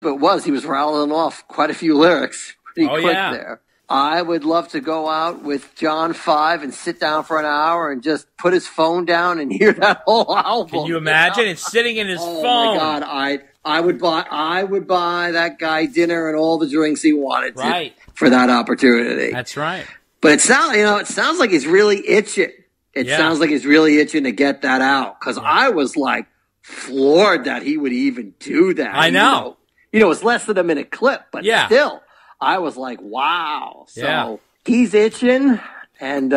He was rattling off quite a few lyrics pretty quick yeah. there. I would love to go out with John 5 and sit down for an hour and just put his phone down and hear that whole album. Can you imagine? It's sitting in his phone. Oh my God, I would buy that guy dinner and all the drinks he wanted to for that opportunity. That's right. But it sounds like he's really itching. It sounds like he's really itching to get that out, because I was like floored that he would even do that. I know. It's less than a minute clip, but still, I was like, wow. So he's itching, and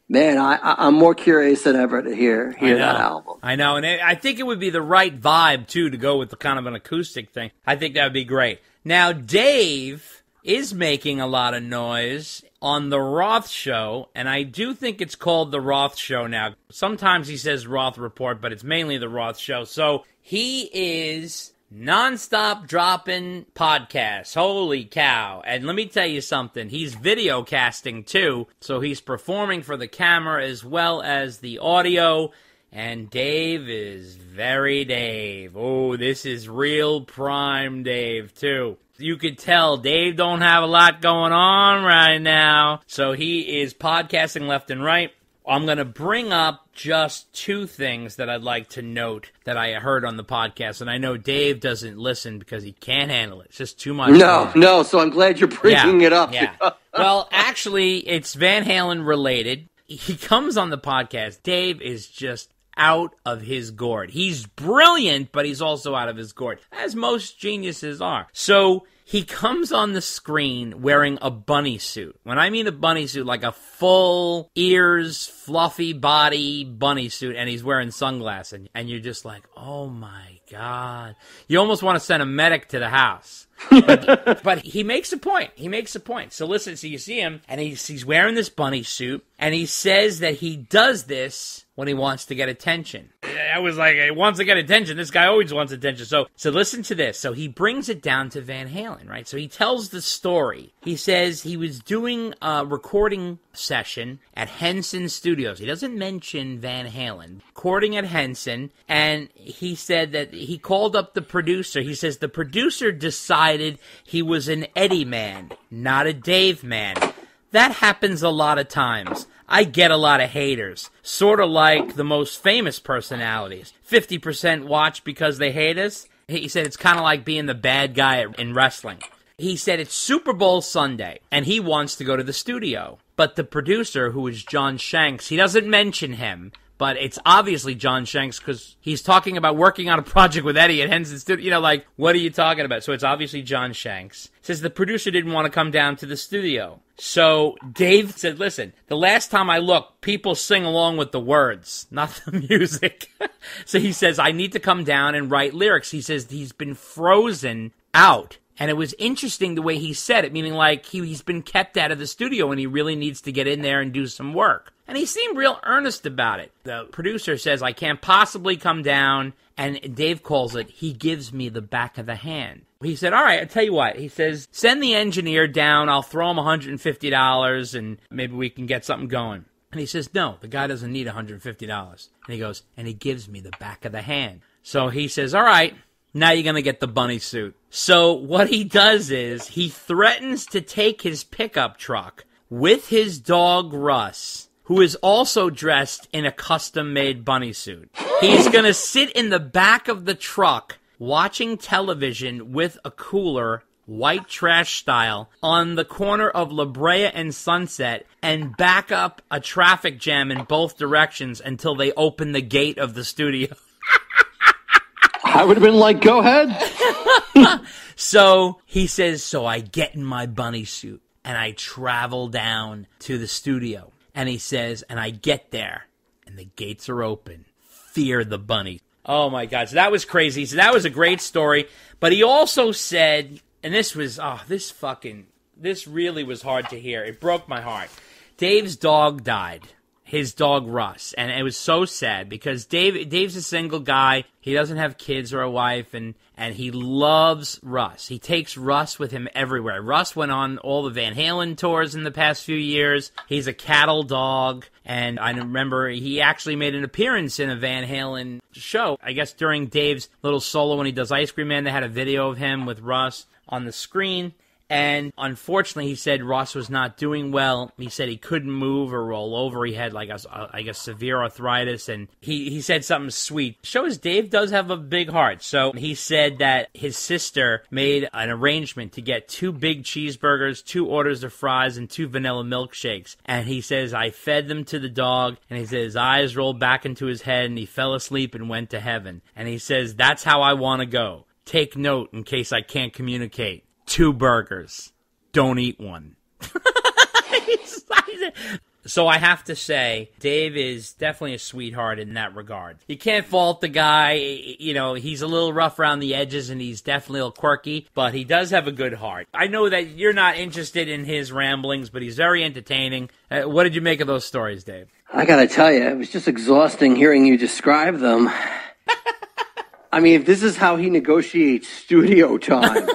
man, I'm more curious than ever to hear that album. I know, and I think it would be the right vibe, too, to go with the kind of an acoustic thing. I think that would be great. Now, Dave is making a lot of noise on The Roth Show, and I do think it's called The Roth Show now. Sometimes he says Roth Report, but it's mainly The Roth Show. So he is nonstop dropping podcasts. Holy cow. And let me tell you something. He's video casting too. So he's performing for the camera as well as the audio. And Dave is very Dave. Oh, this is real prime Dave too. You could tell Dave don't have a lot going on right now. So he is podcasting left and right. I'm going to bring up just two things that I'd like to note that I heard on the podcast. And I know Dave doesn't listen because he can't handle it. It's just too much. No. So I'm glad you're bringing it up. Yeah. Well, actually, it's Van Halen related. He comes on the podcast. Dave is just out of his gourd. He's brilliant, but he's also out of his gourd, as most geniuses are. So he comes on the screen wearing a bunny suit. When I mean a bunny suit, like a full ears, fluffy body bunny suit, and he's wearing sunglasses. And you're just like, oh my God. You almost want to send a medic to the house. But he makes a point. So listen, so you see him, and he's wearing this bunny suit, and he says that he does this when he wants to get attention. I was like, he wants to get attention. This guy always wants attention. So listen to this. So he brings it down to Van Halen, right? So he tells the story. He says he was doing a recording session at Henson Studios. He doesn't mention Van Halen. Recording at Henson, and he said that he called up the producer. He says the producer decided he was an Eddie man, not a Dave man. That happens a lot of times. I get a lot of haters, sort of like the most famous personalities. 50% watch because they hate us. He said it's kind of like being the bad guy in wrestling. He said it's Super Bowl Sunday, and he wants to go to the studio. But the producer, who is John Shanks, he doesn't mention him, but it's obviously John Shanks because he's talking about working on a project with Eddie at Henson Studio. Like, what are you talking about? So it's obviously John Shanks. Says the producer didn't want to come down to the studio. So Dave said, listen, the last time I looked, people sing along with the words, not the music. So he says, I need to come down and write lyrics. He says he's been frozen out. And it was interesting the way he said it, meaning like he's been kept out of the studio and he really needs to get in there and do some work. And he seemed real earnest about it. The producer says, I can't possibly come down. And Dave calls it, he gives me the back of the hand. He said, all right, I'll tell you what. He says, send the engineer down. I'll throw him $150 and maybe we can get something going. And he says, no, the guy doesn't need $150. And he goes, and he gives me the back of the hand. So he says, all right, now you're going to get the bunny suit. So what he does is he threatens to take his pickup truck with his dog Russ, who is also dressed in a custom-made bunny suit. He's going to sit in the back of the truck watching television with a cooler, white trash style, on the corner of La Brea and Sunset and back up a traffic jam in both directions until they open the gate of the studio. I would have been like, go ahead. So he says, so I get in my bunny suit and I travel down to the studio. And he says, and I get there and the gates are open. Fear the bunny. Oh my God. So that was crazy. So that was a great story. But he also said, and this was, this really was hard to hear. It broke my heart. Dave's dog died. his dog Russ, and it was so sad because Dave's a single guy. He doesn't have kids or a wife, and he loves Russ. He takes Russ with him everywhere. Russ went on all the Van Halen tours in the past few years. He's a cattle dog, and I remember he actually made an appearance in a Van Halen show. I guess during Dave's little solo when he does Ice Cream Man, they had a video of him with Russ on the screen. And unfortunately, he said Russ was not doing well. He said he couldn't move or roll over. He had severe arthritis, and he said something sweet. Shows Dave does have a big heart. So he said that his sister made an arrangement to get 2 big cheeseburgers, 2 orders of fries, and 2 vanilla milkshakes. And he says, I fed them to the dog, and he says his eyes rolled back into his head, and he fell asleep and went to heaven. And he says, that's how I want to go. Take note in case I can't communicate. 2 burgers. Don't eat one. So I have to say, Dave is definitely a sweetheart in that regard. You can't fault the guy. You know, he's a little rough around the edges, and he's definitely a little quirky, but he does have a good heart. I know that you're not interested in his ramblings, but he's very entertaining. What did you make of those stories, Dave? I gotta tell you, it was just exhausting hearing you describe them. I mean, if this is how he negotiates studio time...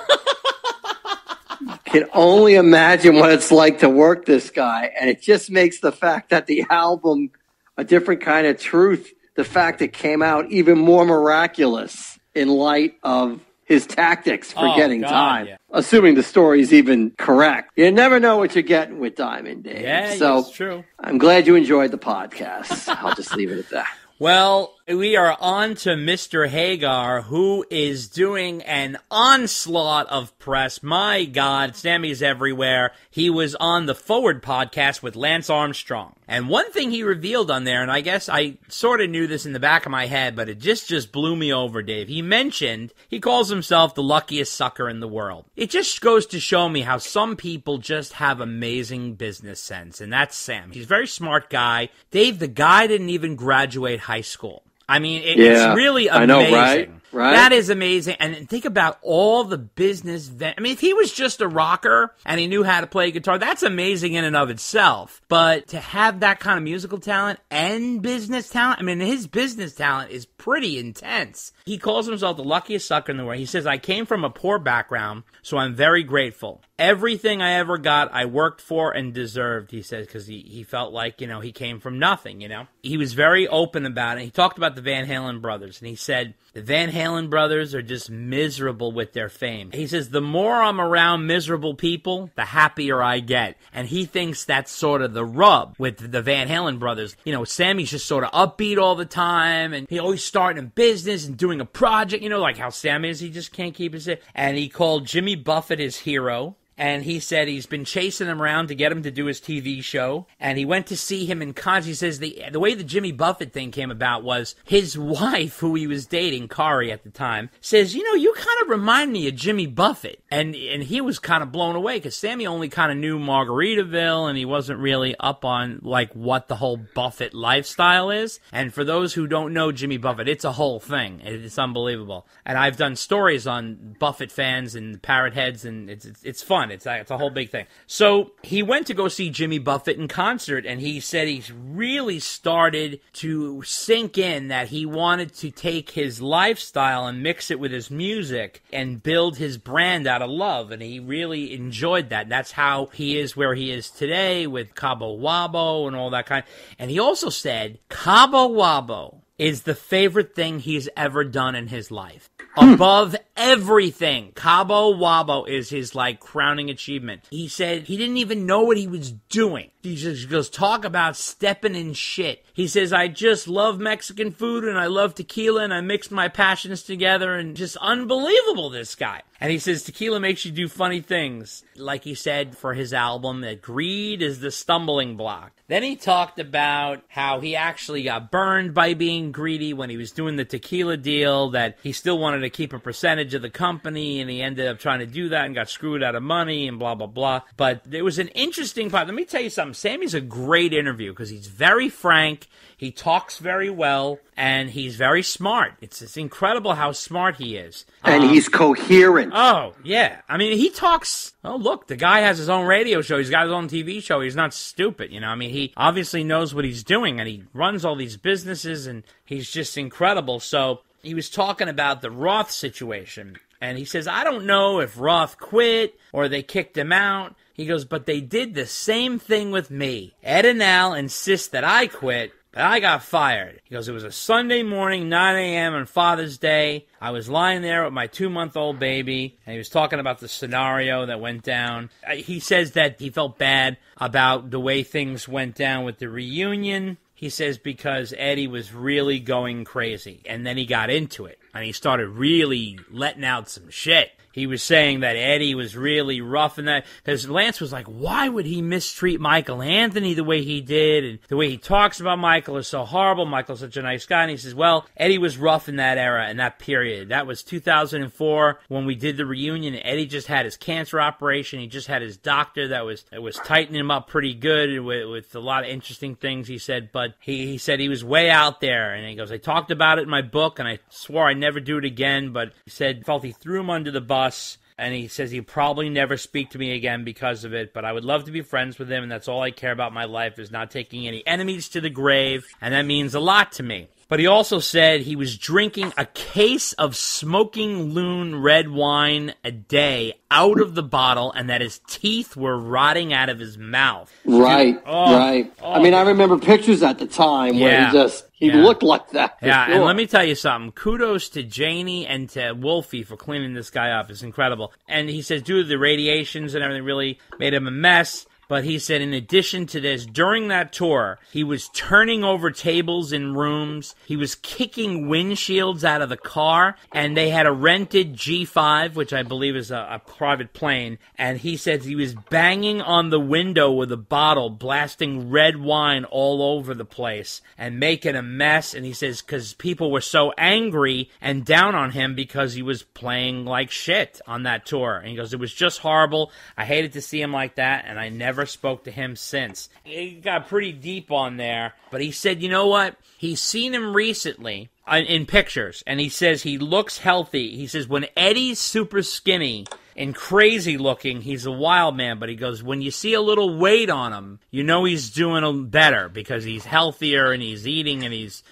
Can only imagine what it's like to work this guy. And it just makes the fact that the album, A Different Kind of Truth, the fact it came out even more miraculous in light of his tactics for getting time. Yeah. Assuming the story's even correct. You never know what you're getting with Diamond Dave. Yeah, so it's true. I'm glad you enjoyed the podcast. I'll just leave it at that. Well, we are on to Mr. Hagar, who is doing an onslaught of press. My God, Sammy's everywhere. He was on the Forward podcast with Lance Armstrong. And one thing he revealed on there, and I guess I sort of knew this in the back of my head, but it just blew me over, Dave. He mentioned he calls himself the luckiest sucker in the world. It just goes to show me how some people just have amazing business sense, and that's Sam. He's a very smart guy. Dave, the guy didn't even graduate high school. I mean, it's really amazing. I know, right? That is amazing. And think about all the business. I mean, if he was just a rocker and he knew how to play guitar, that's amazing in and of itself. But to have that kind of musical talent and business talent, I mean, his business talent is pretty intense. He calls himself the luckiest sucker in the world. He says, I came from a poor background, so I'm very grateful. Everything I ever got, I worked for and deserved, he says, because he felt like, he came from nothing, He was very open about it. He talked about the Van Halen brothers, and he said, the Van Halen brothers are just miserable with their fame. He says, the more I'm around miserable people, the happier I get. And he thinks that's sort of the rub with the Van Halen brothers. Sammy's just sort of upbeat all the time, and he always starting a business and doing a project, like how Sam is, he just can't keep his head. And he called Jimmy Buffett his hero. And he said he's been chasing him around to get him to do his TV show. And he went to see him in concert. He says the way the Jimmy Buffett thing came about was his wife, who he was dating, Kari at the time, says, you kind of remind me of Jimmy Buffett. And he was kind of blown away because Sammy only kind of knew Margaritaville and he wasn't really up on like what the whole Buffett lifestyle is. And for those who don't know Jimmy Buffett, it's a whole thing. It's unbelievable. And I've done stories on Buffett fans and parrot heads, and it's fun. It's a whole big thing. So he went to go see Jimmy Buffett in concert, and he said he's really started to sink in that he wanted to take his lifestyle and mix it with his music and build his brand out of love, and he really enjoyed that. That's how he is where he is today with Cabo Wabo and all that kind. And he also said Cabo Wabo is the favorite thing he's ever done in his life. Above everything, Cabo Wabo is his, crowning achievement. He said he didn't even know what he was doing. He just goes, talk about stepping in shit. He says, I just love Mexican food, and I love tequila, and I mix my passions together, and just unbelievable, this guy. And he says tequila makes you do funny things. Like he said for his album, that greed is the stumbling block. Then he talked about how he actually got burned by being greedy when he was doing the tequila deal, that he still wanted to keep a percentage of the company, and he ended up trying to do that and got screwed out of money and blah, blah, blah. But it was an interesting part. Let me tell you something. Sammy's a great interview because he's very frank, he talks very well, and he's very smart. It's incredible how smart he is. And he's coherent. Oh, yeah. I mean, he talks... Oh, look, the guy has his own radio show. He's got his own TV show. He's not stupid, you know. I mean, he obviously knows what he's doing, and he runs all these businesses, and he's just incredible. So he was talking about the Roth situation, and he says, I don't know if Roth quit or they kicked him out. He goes, but they did the same thing with me. Ed and Al insist that I quit, but I got fired. He goes, it was a Sunday morning, 9 a.m. on Father's Day. I was lying there with my 2-month-old baby, and he was talking about the scenario that went down. He says that he felt bad about the way things went down with the reunion. He says because Eddie was really going crazy, and then he got into it, and he started really letting out some shit. He was saying that Eddie was really rough in that, because Lance was like, why would he mistreat Michael Anthony the way he did? And the way he talks about Michael is so horrible. Michael's such a nice guy. And he says, well, Eddie was rough in that era, in that period. That was 2004 when we did the reunion. Eddie just had his cancer operation. He just had his doctor that was tightening him up pretty good with a lot of interesting things, he said. But he said he was way out there. And he goes, I talked about it in my book, and I swore I'd never do it again. But he said, felt he threw him under the bus. And he says he'll probably never speak to me again because of it, but I would love to be friends with him, and that's all I care about in my life is not taking any enemies to the grave, and that means a lot to me. But he also said he was drinking a case of Smoking Loon red wine a day out of the bottle, and that his teeth were rotting out of his mouth. Right, right. I mean, I remember pictures at the time where he looked like that. Yeah, sure. And let me tell you something. Kudos to Janie and to Wolfie for cleaning this guy up. It's incredible. And he says due to the radiations and everything really made him a mess. But he said in addition to this, during that tour, he was turning over tables in rooms. He was kicking windshields out of the car. And they had a rented G5, which I believe is a private plane. And he said he was banging on the window with a bottle, blasting red wine all over the place and making a mess. And he says because people were so angry and down on him because he was playing like shit on that tour. And he goes, it was just horrible. I hated to see him like that, and I never spoke to him since. He got pretty deep on there, but he said, you know what? He's seen him recently in pictures, and he says he looks healthy. He says when Eddie's super skinny and crazy looking, he's a wild man, but he goes, when you see a little weight on him, you know he's doing better because he's healthier and he's eating and he's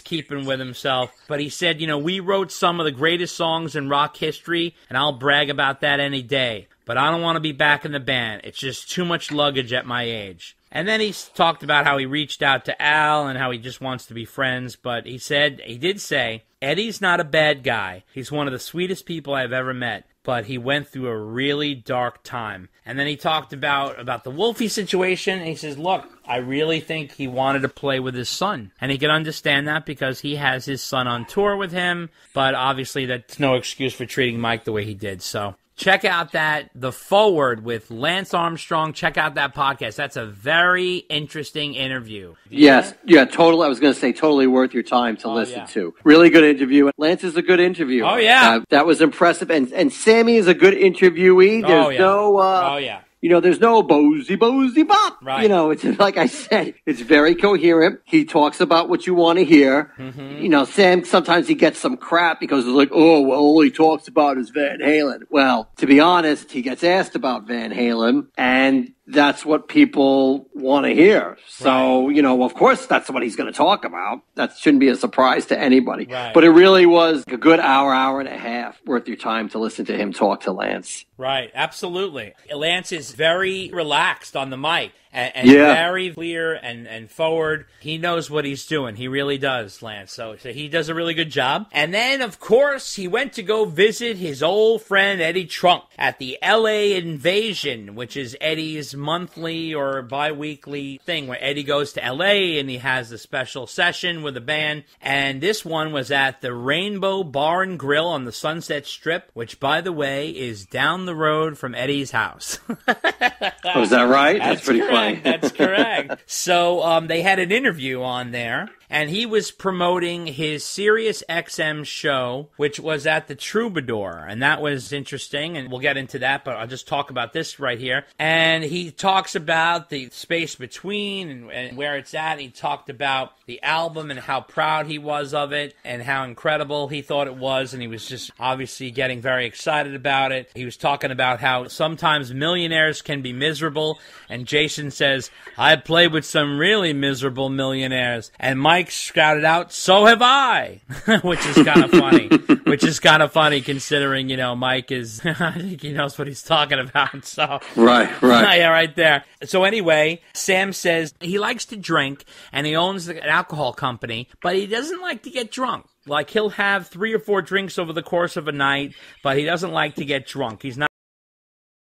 keeping with himself. But he said, we wrote some of the greatest songs in rock history, and I'll brag about that any day. But I don't want to be back in the band. It's just too much luggage at my age. And then he talked about how he reached out to Al and how he just wants to be friends. But he did say, Eddie's not a bad guy. He's one of the sweetest people I've ever met. But he went through a really dark time. And then he talked about the Wolfie situation. And he says, look, I really think he wanted to play with his son. And he can understand that because he has his son on tour with him. But obviously that's no excuse for treating Mike the way he did. So check out The Forward with Lance Armstrong. Check out that podcast. That's a very interesting interview. Yes. Yeah, totally. I was going to say totally worth your time to listen to. Really good interview. Lance is a good interviewer. Oh, yeah. That was impressive. And Sammy is a good interviewee. There's no bozy bop. Right. It's like I said, it's very coherent. He talks about what you want to hear. Mm-hmm. Sam, sometimes he gets some crap because it's like, all he talks about is Van Halen. Well, to be honest, he gets asked about Van Halen, and that's what people want to hear. So, of course, that's what he's going to talk about. That shouldn't be a surprise to anybody. Right. But it really was a good hour and a half worth your time to listen to him talk to Lance. Right, absolutely. Lance is very relaxed on the mic and very clear and forward. He knows what he's doing. He really does, Lance. So he does a really good job. And then, of course, he went to go visit his old friend Eddie Trunk at the LA Invasion, which is Eddie's monthly or bi-weekly thing where Eddie goes to LA and he has a special session with a band. And this one was at the Rainbow Bar and Grill on the Sunset Strip, which, by the way, is down the road from Eddie's house. Is that right? That's pretty correct. funny. That's correct. So they had an interview on there. and he was promoting his Sirius XM show, which was at the Troubadour, and that was interesting, and we'll get into that, but I'll just talk about this right here. And he talks about the space between and where it's at. He talked about the album and how proud he was of it and how incredible he thought it was, and he was just obviously getting very excited about it. He was talking about how sometimes millionaires can be miserable, and Jason says, "I played with some really miserable millionaires," and Mike shouted out, "So have I," which is kind of funny. Which is kind of funny considering, Mike is, I think he knows what he's talking about. So Right. Yeah, right there. So anyway, Sam says he likes to drink and he owns an alcohol company, but he doesn't like to get drunk. Like, he'll have 3 or 4 drinks over the course of a night, but he doesn't like to get drunk. He's not